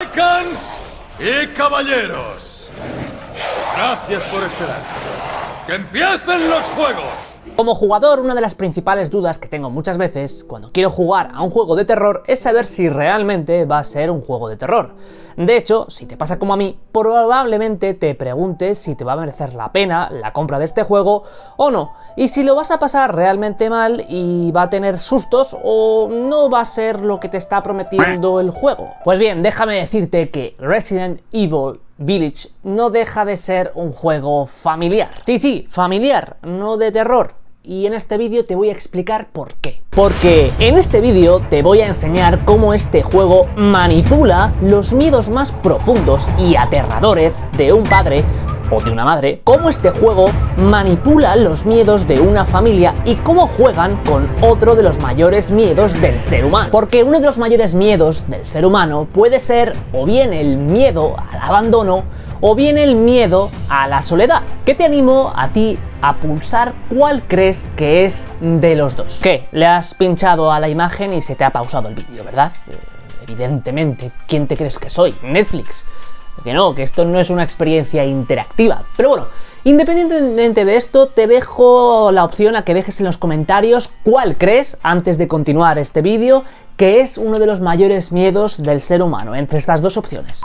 Icons y caballeros, gracias por esperar. ¡Que empiecen los juegos! Como jugador, una de las principales dudas que tengo muchas veces cuando quiero jugar a un juego de terror es saber si realmente va a ser un juego de terror. De hecho, si te pasa como a mí, probablemente te preguntes si te va a merecer la pena la compra de este juego o no, y si lo vas a pasar realmente mal y va a tener sustos o no va a ser lo que te está prometiendo el juego. Pues bien, déjame decirte que Resident Evil Village no deja de ser un juego familiar. Sí, familiar, no de terror. Y en este vídeo te voy a explicar por qué. Porque en este vídeo te voy a enseñar cómo este juego manipula los miedos más profundos y aterradores de un padre o de una madre, cómo este juego manipula los miedos de una familia y cómo juegan con otro de los mayores miedos del ser humano. Porque uno de los mayores miedos del ser humano puede ser o bien el miedo al abandono o bien el miedo a la soledad. ¿Qué te animo a ti a pulsar cuál crees que es de los dos? ¿Qué? Le has pinchado a la imagen y se te ha pausado el vídeo, ¿verdad? Evidentemente, ¿quién te crees que soy? ¿Netflix? Que no, que esto no es una experiencia interactiva. Pero bueno, independientemente de esto, te dejo la opción a que dejes en los comentarios cuál crees, antes de continuar este vídeo, que es uno de los mayores miedos del ser humano, entre estas dos opciones.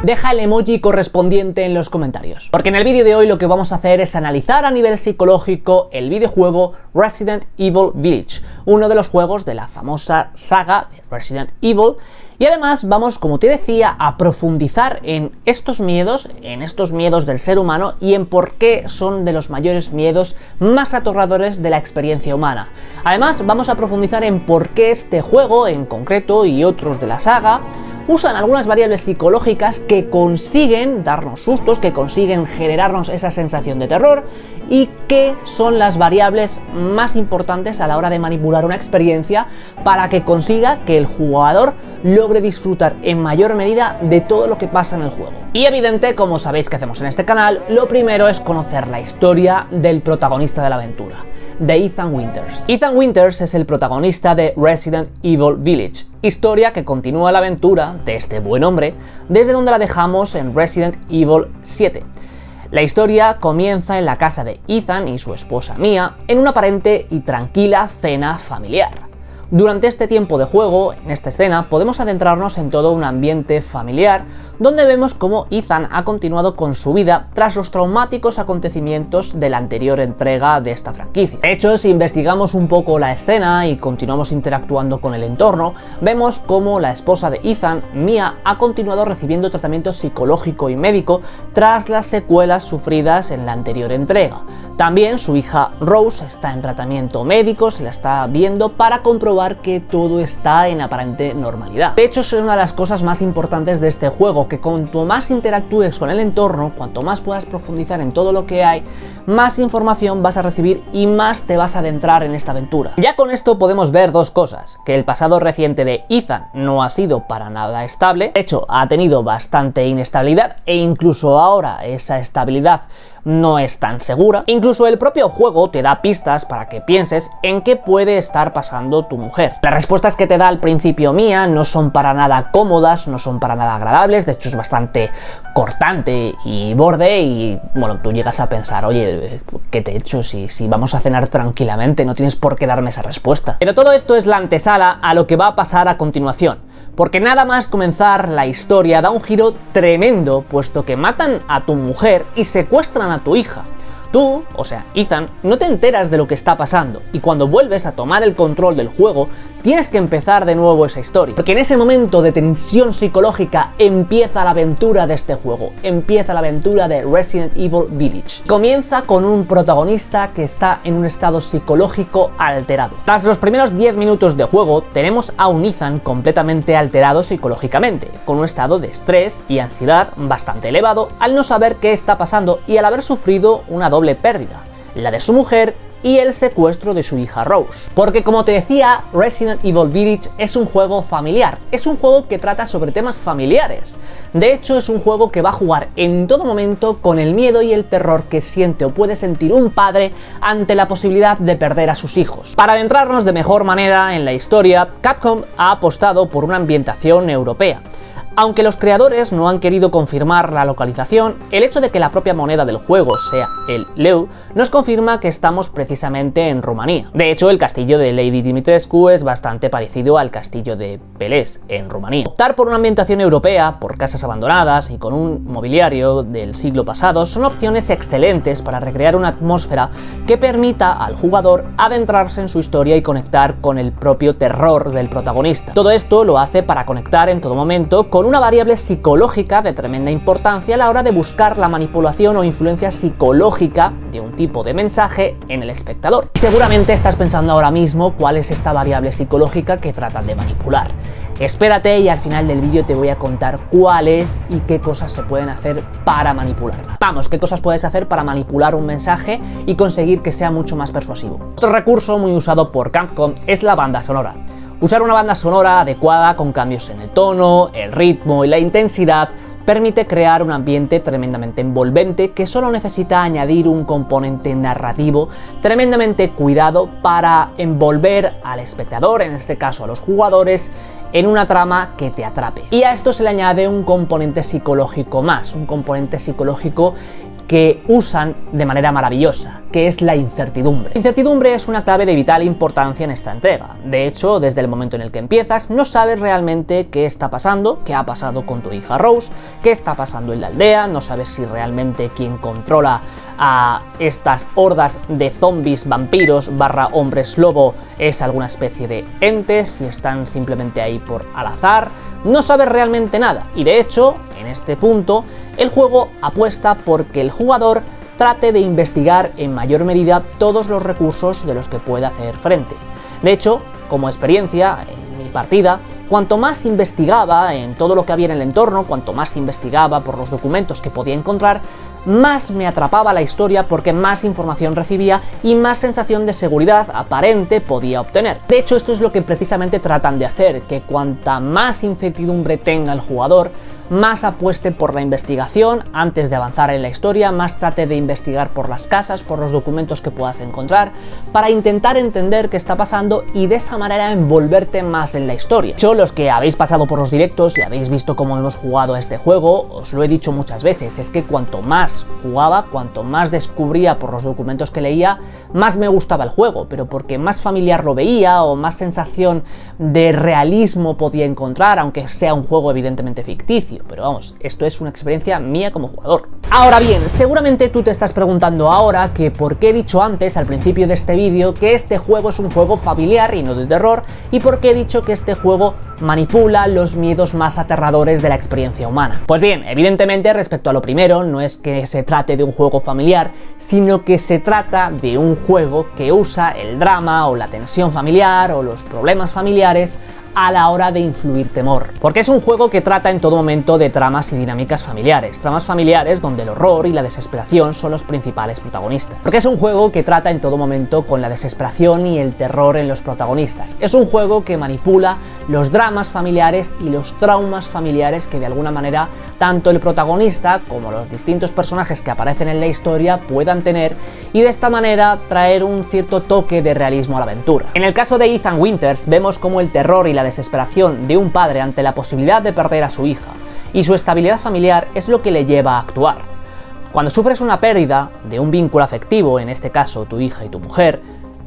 Deja el emoji correspondiente en los comentarios. Porque en el vídeo de hoy lo que vamos a hacer es analizar a nivel psicológico el videojuego Resident Evil Village, uno de los juegos de la famosa saga de Resident Evil. Y además vamos, como te decía, a profundizar en estos miedos del ser humano y en por qué son de los mayores miedos más aterradores de la experiencia humana. Además vamos a profundizar en por qué este juego en concreto y otros de la saga usan algunas variables psicológicas que consiguen darnos sustos, que consiguen generarnos esa sensación de terror, y qué son las variables más importantes a la hora de manipular una experiencia para que consiga que el jugador logre disfrutar en mayor medida de todo lo que pasa en el juego. Y evidente, como sabéis que hacemos en este canal, lo primero es conocer la historia del protagonista de la aventura, de Ethan Winters. Ethan Winters es el protagonista de Resident Evil Village, historia que continúa la aventura de este buen hombre desde donde la dejamos en Resident Evil 7. La historia comienza en la casa de Ethan y su esposa Mia en una aparente y tranquila cena familiar. Durante este tiempo de juego, en esta escena, podemos adentrarnos en todo un ambiente familiar, donde vemos cómo Ethan ha continuado con su vida tras los traumáticos acontecimientos de la anterior entrega de esta franquicia. De hecho, si investigamos un poco la escena y continuamos interactuando con el entorno, vemos cómo la esposa de Ethan, Mia, ha continuado recibiendo tratamiento psicológico y médico tras las secuelas sufridas en la anterior entrega. También su hija Rose está en tratamiento médico, se la está viendo para comprobar que todo está en aparente normalidad. De hecho, es una de las cosas más importantes de este juego, que cuanto más interactúes con el entorno, cuanto más puedas profundizar en todo lo que hay, más información vas a recibir y más te vas a adentrar en esta aventura. Ya con esto podemos ver dos cosas: que el pasado reciente de Ethan no ha sido para nada estable, de hecho ha tenido bastante inestabilidad, e incluso ahora esa estabilidad no es tan segura. Incluso el propio juego te da pistas para que pienses en qué puede estar pasando tu mujer. Las respuestas que te da al principio Mia no son para nada cómodas, no son para nada agradables, de hecho es bastante cortante y borde, y bueno, tú llegas a pensar, oye, ¿qué te he hecho? Si vamos a cenar tranquilamente, no tienes por qué darme esa respuesta. Pero todo esto es la antesala a lo que va a pasar a continuación. Porque nada más comenzar la historia da un giro tremendo, puesto que matan a tu mujer y secuestran a tu hija. Tú, o sea, Ethan, no te enteras de lo que está pasando, y cuando vuelves a tomar el control del juego, tienes que empezar de nuevo esa historia. Porque en ese momento de tensión psicológica empieza la aventura de este juego, empieza la aventura de Resident Evil Village. Comienza con un protagonista que está en un estado psicológico alterado. Tras los primeros 10 minutos de juego, tenemos a un Ethan completamente alterado psicológicamente, con un estado de estrés y ansiedad bastante elevado al no saber qué está pasando y al haber sufrido una doble pérdida, la de su mujer y el secuestro de su hija Rose. Porque como te decía, Resident Evil Village es un juego familiar, es un juego que trata sobre temas familiares. De hecho, es un juego que va a jugar en todo momento con el miedo y el terror que siente o puede sentir un padre ante la posibilidad de perder a sus hijos. Para adentrarnos de mejor manera en la historia, Capcom ha apostado por una ambientación europea. Aunque los creadores no han querido confirmar la localización, el hecho de que la propia moneda del juego sea el leu nos confirma que estamos precisamente en Rumanía. De hecho, el castillo de Lady Dimitrescu es bastante parecido al castillo de Pelés en Rumanía. Optar por una ambientación europea, por casas abandonadas y con un mobiliario del siglo pasado son opciones excelentes para recrear una atmósfera que permita al jugador adentrarse en su historia y conectar con el propio terror del protagonista. Todo esto lo hace para conectar en todo momento con una variable psicológica de tremenda importancia a la hora de buscar la manipulación o influencia psicológica de un tipo de mensaje en el espectador. Seguramente estás pensando ahora mismo cuál es esta variable psicológica que tratan de manipular. Espérate y al final del vídeo te voy a contar cuál es y qué cosas se pueden hacer para manipularla. Vamos, qué cosas puedes hacer para manipular un mensaje y conseguir que sea mucho más persuasivo. Otro recurso muy usado por Capcom es la banda sonora. Usar una banda sonora adecuada con cambios en el tono, el ritmo y la intensidad permite crear un ambiente tremendamente envolvente que solo necesita añadir un componente narrativo tremendamente cuidado para envolver al espectador, en este caso a los jugadores, en una trama que te atrape. Y a esto se le añade un componente psicológico más, un componente psicológico que usan de manera maravillosa, que es la incertidumbre. La incertidumbre es una clave de vital importancia en esta entrega. De hecho, desde el momento en el que empiezas, no sabes realmente qué está pasando, qué ha pasado con tu hija Rose, qué está pasando en la aldea, no sabes si realmente quien controla a estas hordas de zombies, vampiros, / hombres lobo es alguna especie de entes, si están simplemente ahí por al azar. No sabes realmente nada y de hecho, en este punto, el juego apuesta porque el jugador trate de investigar en mayor medida todos los recursos de los que puede hacer frente. De hecho, como experiencia, en mi partida, cuanto más investigaba en todo lo que había en el entorno, cuanto más investigaba por los documentos que podía encontrar, más me atrapaba la historia porque más información recibía y más sensación de seguridad aparente podía obtener. De hecho, esto es lo que precisamente tratan de hacer, que cuanta más incertidumbre tenga el jugador, más apueste por la investigación antes de avanzar en la historia, más trate de investigar por las casas, por los documentos que puedas encontrar, para intentar entender qué está pasando y de esa manera envolverte más en la historia. De hecho, los que habéis pasado por los directos y habéis visto cómo hemos jugado a este juego, os lo he dicho muchas veces, es que cuanto más jugaba, cuanto más descubría por los documentos que leía, más me gustaba el juego, pero porque más familiar lo veía o más sensación de realismo podía encontrar, aunque sea un juego evidentemente ficticio. Pero vamos, esto es una experiencia mía como jugador. Ahora bien, seguramente tú te estás preguntando ahora que por qué he dicho antes, al principio de este vídeo, que este juego es un juego familiar y no de terror, y por qué he dicho que este juego manipula los miedos más aterradores de la experiencia humana. Pues bien, evidentemente respecto a lo primero, no es que se trate de un juego familiar, sino que se trata de un juego que usa el drama o la tensión familiar o los problemas familiares a la hora de influir temor. Porque es un juego que trata en todo momento de tramas y dinámicas familiares donde el horror y la desesperación son los principales protagonistas. Porque es un juego que trata en todo momento con la desesperación y el terror en los protagonistas. Es un juego que manipula los dramas familiares y los traumas familiares que de alguna manera tanto el protagonista como los distintos personajes que aparecen en la historia puedan tener y de esta manera traer un cierto toque de realismo a la aventura. En el caso de Ethan Winters vemos cómo el terror y la desesperación de un padre ante la posibilidad de perder a su hija y su estabilidad familiar es lo que le lleva a actuar. Cuando sufres una pérdida de un vínculo afectivo, en este caso tu hija y tu mujer,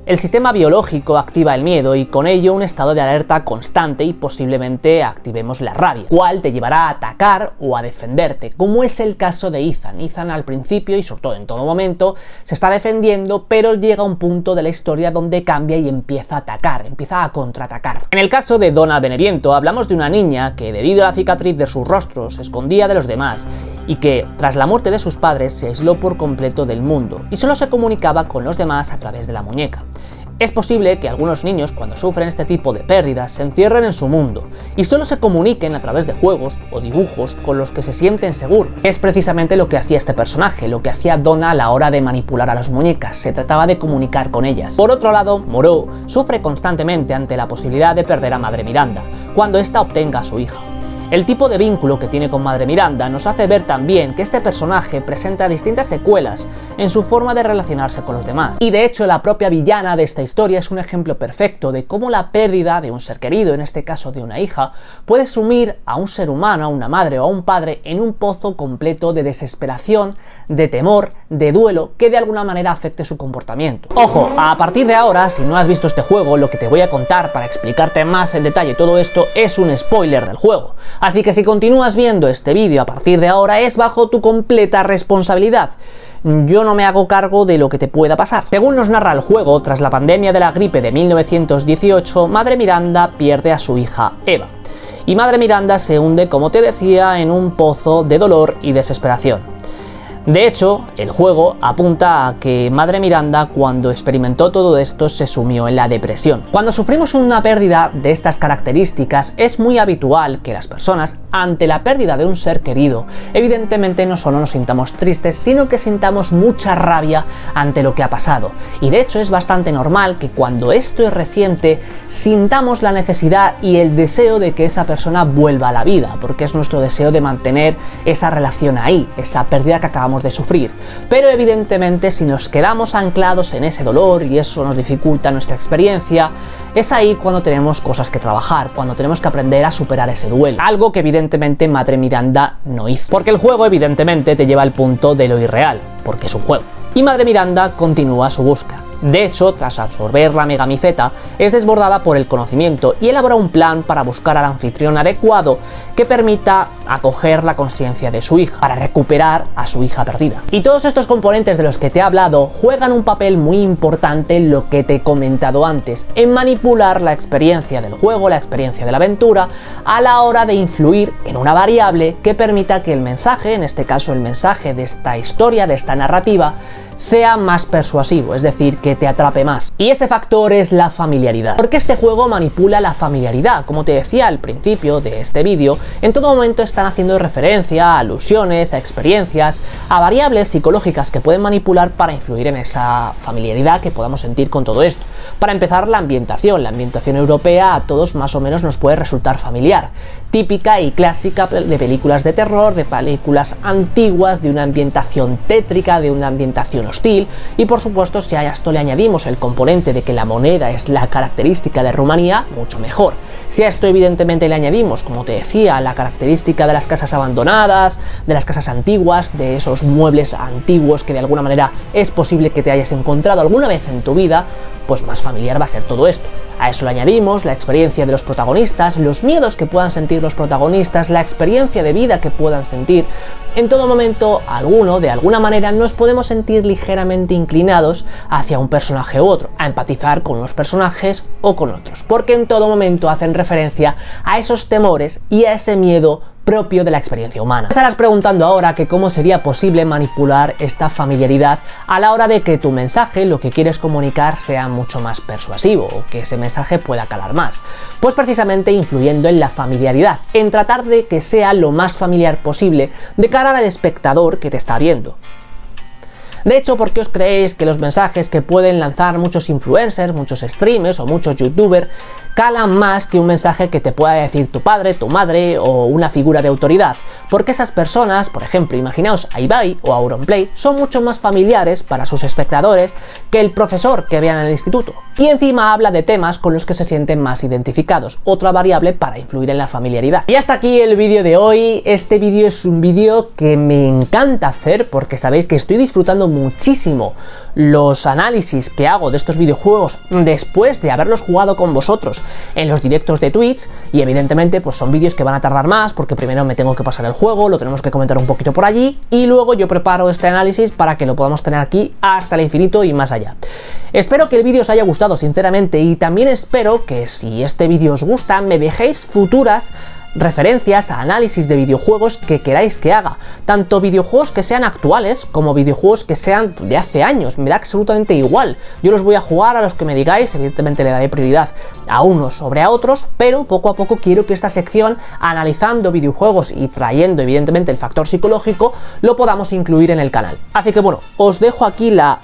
el sistema biológico activa el miedo y con ello un estado de alerta constante y posiblemente activemos la rabia, cual te llevará a atacar o a defenderte, como es el caso de Ethan. Ethan al principio y sobre todo en todo momento se está defendiendo, pero llega a un punto de la historia donde cambia y empieza a atacar, empieza a contraatacar. En el caso de Donna Beneviento hablamos de una niña que debido a la cicatriz de sus rostros se escondía de los demás y que tras la muerte de sus padres se aisló por completo del mundo y solo se comunicaba con los demás a través de la muñeca. Es posible que algunos niños, cuando sufren este tipo de pérdidas, se encierren en su mundo y solo se comuniquen a través de juegos o dibujos con los que se sienten seguros. Es precisamente lo que hacía este personaje, lo que hacía Donna a la hora de manipular a las muñecas, se trataba de comunicar con ellas. Por otro lado, Moreau sufre constantemente ante la posibilidad de perder a Madre Miranda, cuando ésta obtenga a su hija. El tipo de vínculo que tiene con Madre Miranda nos hace ver también que este personaje presenta distintas secuelas en su forma de relacionarse con los demás. Y de hecho la propia villana de esta historia es un ejemplo perfecto de cómo la pérdida de un ser querido, en este caso de una hija, puede sumir a un ser humano, a una madre o a un padre en un pozo completo de desesperación, de temor, de duelo, que de alguna manera afecte su comportamiento. Ojo, a partir de ahora, si no has visto este juego, lo que te voy a contar para explicarte más en detalle todo esto es un spoiler del juego. Así que si continúas viendo este vídeo a partir de ahora es bajo tu completa responsabilidad. Yo no me hago cargo de lo que te pueda pasar. Según nos narra el juego, tras la pandemia de la gripe de 1918, Madre Miranda pierde a su hija Eva. Y Madre Miranda se hunde, como te decía, en un pozo de dolor y desesperación. De hecho, el juego apunta a que Madre Miranda, cuando experimentó todo esto, se sumió en la depresión. Cuando sufrimos una pérdida de estas características, es muy habitual que las personas, ante la pérdida de un ser querido, evidentemente no solo nos sintamos tristes, sino que sintamos mucha rabia ante lo que ha pasado. Y de hecho es bastante normal que cuando esto es reciente, sintamos la necesidad y el deseo de que esa persona vuelva a la vida, porque es nuestro deseo de mantener esa relación ahí, esa pérdida que acabamos de sufrir. Pero evidentemente si nos quedamos anclados en ese dolor y eso nos dificulta nuestra experiencia, es ahí cuando tenemos cosas que trabajar, cuando tenemos que aprender a superar ese duelo. Algo que evidentemente Madre Miranda no hizo. Porque el juego evidentemente te lleva al punto de lo irreal, porque es un juego. Y Madre Miranda continúa su búsqueda. De hecho, tras absorber la megamiceta, es desbordada por el conocimiento y elabora un plan para buscar al anfitrión adecuado que permita acoger la conciencia de su hija, para recuperar a su hija perdida. Y todos estos componentes de los que te he hablado juegan un papel muy importante en lo que te he comentado antes, en manipular la experiencia del juego, la experiencia de la aventura, a la hora de influir en una variable que permita que el mensaje, en este caso el mensaje de esta historia, de esta narrativa, sea más persuasivo, es decir, que te atrape más. Y ese factor es la familiaridad. Porque este juego manipula la familiaridad. Como te decía al principio de este vídeo, en todo momento están haciendo referencia a alusiones, a experiencias, a variables psicológicas que pueden manipular para influir en esa familiaridad que podamos sentir con todo esto. Para empezar, la ambientación europea a todos más o menos nos puede resultar familiar. Típica y clásica de películas de terror, de películas antiguas, de una ambientación tétrica, de una ambientación hostil, y por supuesto si a esto le añadimos el componente de que la moneda es la característica de Rumanía, mucho mejor. Si a esto evidentemente le añadimos, como te decía, la característica de las casas abandonadas, de las casas antiguas, de esos muebles antiguos que de alguna manera es posible que te hayas encontrado alguna vez en tu vida, pues más familiar va a ser todo esto. A eso le añadimos la experiencia de los protagonistas, los miedos que puedan sentir los protagonistas, la experiencia de vida que puedan sentir. En todo momento, de alguna manera, nos podemos sentir ligeramente inclinados hacia un personaje u otro, a empatizar con unos personajes o con otros, porque en todo momento hacen referencia a esos temores y a ese miedo propio de la experiencia humana. Te estarás preguntando ahora que cómo sería posible manipular esta familiaridad a la hora de que tu mensaje, lo que quieres comunicar, sea mucho más persuasivo o que ese mensaje pueda calar más. Pues precisamente influyendo en la familiaridad, en tratar de que sea lo más familiar posible de cara al espectador que te está viendo. De hecho, ¿por qué os creéis que los mensajes que pueden lanzar muchos influencers, muchos streamers o muchos youtubers calan más que un mensaje que te pueda decir tu padre, tu madre o una figura de autoridad? Porque esas personas, por ejemplo, imaginaos a Ibai o a Auronplay, son mucho más familiares para sus espectadores que el profesor que vean en el instituto. Y encima habla de temas con los que se sienten más identificados, otra variable para influir en la familiaridad. Y hasta aquí el vídeo de hoy. Este vídeo es un vídeo que me encanta hacer porque sabéis que estoy disfrutando muchísimo los análisis que hago de estos videojuegos después de haberlos jugado con vosotros en los directos de Twitch, y evidentemente pues son vídeos que van a tardar más porque primero me tengo que pasar el juego, lo tenemos que comentar un poquito por allí y luego yo preparo este análisis para que lo podamos tener aquí hasta el infinito y más allá. Espero que el vídeo os haya gustado sinceramente, y también espero que si este vídeo os gusta me dejéis futuras referencias a análisis de videojuegos que queráis que haga, tanto videojuegos que sean actuales como videojuegos que sean de hace años, me da absolutamente igual. Yo los voy a jugar a los que me digáis, evidentemente le daré prioridad a unos sobre a otros, pero poco a poco quiero que esta sección, analizando videojuegos y trayendo evidentemente el factor psicológico, lo podamos incluir en el canal. Así que bueno, os dejo aquí la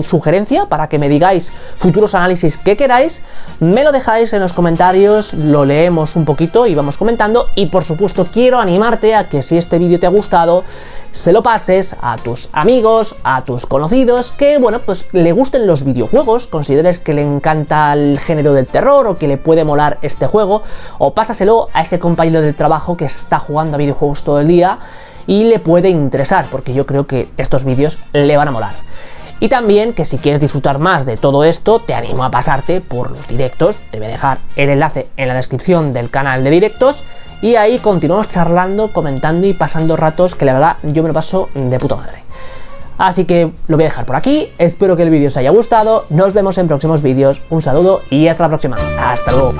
sugerencia para que me digáis futuros análisis que queráis, me lo dejáis en los comentarios, lo leemos un poquito y vamos comentando, y por supuesto quiero animarte a que si este vídeo te ha gustado, se lo pases a tus amigos, a tus conocidos, que bueno, pues le gusten los videojuegos, consideres que le encanta el género del terror o que le puede molar este juego, o pásaselo a ese compañero del trabajo que está jugando a videojuegos todo el día y le puede interesar, porque yo creo que estos vídeos le van a molar. Y también que si quieres disfrutar más de todo esto, te animo a pasarte por los directos, te voy a dejar el enlace en la descripción del canal de directos, y ahí continuamos charlando, comentando y pasando ratos que la verdad yo me lo paso de puta madre. Así que lo voy a dejar por aquí, espero que el vídeo os haya gustado, nos vemos en próximos vídeos, un saludo y hasta la próxima, hasta luego.